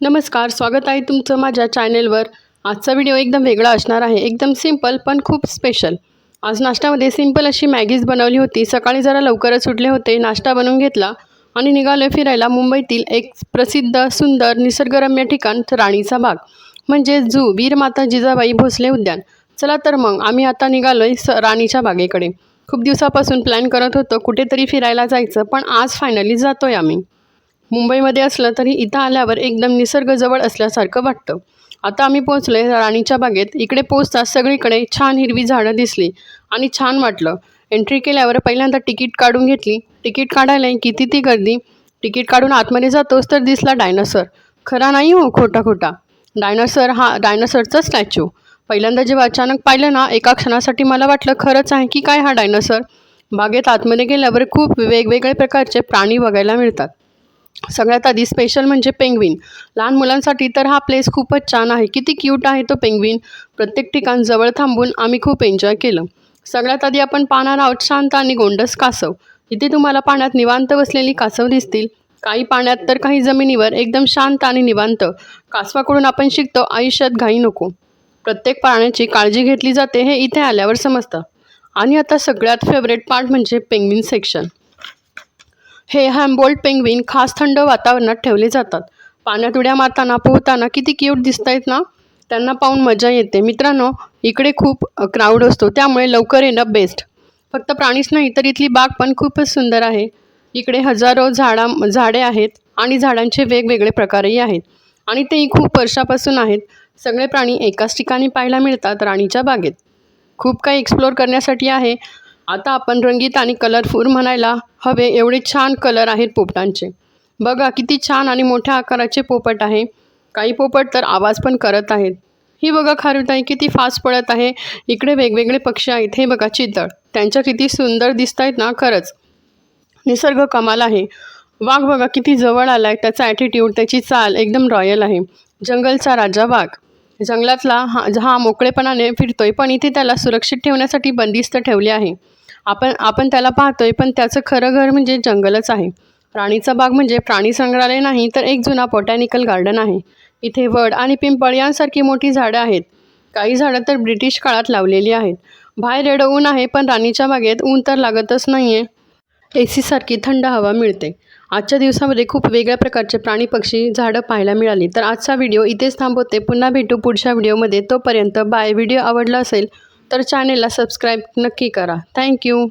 नमस्कार, स्वागत आहे तुमचं माझ्या चॅनेलवर। आजचा व्हिडिओ एकदम वेगळा असणार आहे, एकदम सिंपल पण खूप स्पेशल। आज नाश्त्यामध्ये सिंपल अशी मॅगीज बनवली होती। सकाळी जरा लवकरच उठले होते, नाश्ता बनवून घेतला आणि निघाले फिरायला। मुंबईतील एक प्रसिद्ध सुंदर निसर्गरम्य ठिकाण राणीचा बाग म्हणजे झू, वीर माता जिजाबाई भोसले उद्यान। चला तर मग आम्ही आता निघालोय राणीच्या बागेकडे। खूप दिवसापासून प्लॅन करत होतो कुठेतरी फिरायला जायचं, पण आज फायनली जातोय आम्ही। मुंबईमध्ये असलं तरी इथं आल्यावर एकदम निसर्ग जवळ असल्यासारखं वाटतं। आता आम्ही पोहोचलोय राणीच्या बागेत। इकडे पोहोचताच सगळीकडे छान हिरवी झाडं दिसली आणि छान वाटलं। एंट्री केल्यावर पहिल्यांदा तिकीट काढून घेतली। तिकीट काढायला किती ती गर्दी। तिकीट काढून आतमध्ये जातोच तर दिसला डायनासोर। खरा नाही हो, खोटा खोटा डायनासोर, हा डायनासोरचा स्टॅच्यू। पहिल्यांदा जेव्हा अचानक पाहिलं ना, एका क्षणासाठी मला वाटलं खरंच आहे की काय हा डायनासोर। बागेत आतमध्ये गेल्यावर खूप वेगवेगळे प्रकारचे प्राणी बघायला मिळतात। सगळ्यात आधी स्पेशल म्हणजे पेंग्विन। लहान मुलांसाठी तर हा प्लेस खूपच छान आहे। किती क्यूट आहे तो पेंग्विन। प्रत्येक ठिकाण जवळ थांबून आम्ही खूप एन्जॉय केलं। सगळ्यात आधी आपण पाहणार आहोत शांत आणि गोंडस कासव। इथे तुम्हाला पाण्यात निवांत बसलेली कासव दिसतील, काही पाण्यात तर काही जमिनीवर एकदम शांत आणि निवांत। कासवाकडून आपण शिकतो आयुष्यात घाई नको, प्रत्येक प्राण्याची काळजी घेतली जाते हे इथे आल्यावर समजतं। आणि आता सगळ्यात फेवरेट पार्ट म्हणजे पेंग्विन सेक्शन। हे हॅम्बोल्ट पेंग्विन खास थंड वातावरणात ठेवले जातात। पाण्यात उड्या मारताना पोहताना किती क्यूट दिसत आहेत ना, त्यांना पाहून मजा येते। मित्रांनो, इकडे खूप क्राऊड असतो, त्यामुळे लवकर येणं बेस्ट। फक्त प्राणीच नाही तर इथली बाग पण खूपच सुंदर आहे। इकडे हजारो झाडे आहेत आणि झाडांचे वेगवेगळे प्रकारही आहेत आणि तेही खूप वर्षापासून आहेत। सगळे प्राणी एकाच ठिकाणी पाहायला मिळतात राणीच्या बागेत। खूप काही एक्सप्लोअर करण्यासाठी आहे। आता आपण रंगीत आणि कलरफुल म्हणायला हवे एवढे छान कलर आहेत पोपटांचे। बघा किती छान आणि मोठ्या आकाराचे पोपट आहे। काही पोपट तर आवाज पण करत आहेत। ही बघा खारुताई किती फास्ट पळत आहे। इकडे वेगवेगळे पक्षी आहेत, हे बघा चितळ, त्यांच्या किती सुंदर दिसत आहेत ना। खरंच निसर्ग कमाल आहे। वाघ बघा किती जवळ आलाय, त्याचा ॲटिट्यूड, त्याची चाल एकदम रॉयल आहे। जंगलचा राजा वाघ जंगलातला हा मोकळेपणाने फिरतोय, पण इथे त्याला सुरक्षित ठेवण्यासाठी बंदिस्त ठेवले आहे। आपण त्याला पाहतोय, पण त्याचं खरं घर म्हणजे जंगलच आहे। राणीचा बाग म्हणजे प्राणी संग्रहालय नाही तर एक जुना बॉटॅनिकल गार्डन आहे। इथे वड आणि पिंपळ यांसारखी मोठी झाडं आहेत। काही झाडं तर ब्रिटिश काळात लावलेली आहेत। बाहेर एवढं ऊन आहे, पण राणीच्या बागेत ऊन तर लागतच नाहीये। AC सारखी थंड हवा मिळते। आजच्या दिवसामध्ये खूप वेगळ्या प्रकारचे प्राणी, पक्षी, झाडं पाहायला मिळाली। तर आजचा व्हिडिओ इथेच थांबवते। पुन्हा भेटू पुढच्या व्हिडिओमध्ये। तोपर्यंत बाय। व्हिडिओ आवडला असेल तर चॅनेलला सबस्क्राईब नक्की करा। थँक्यू।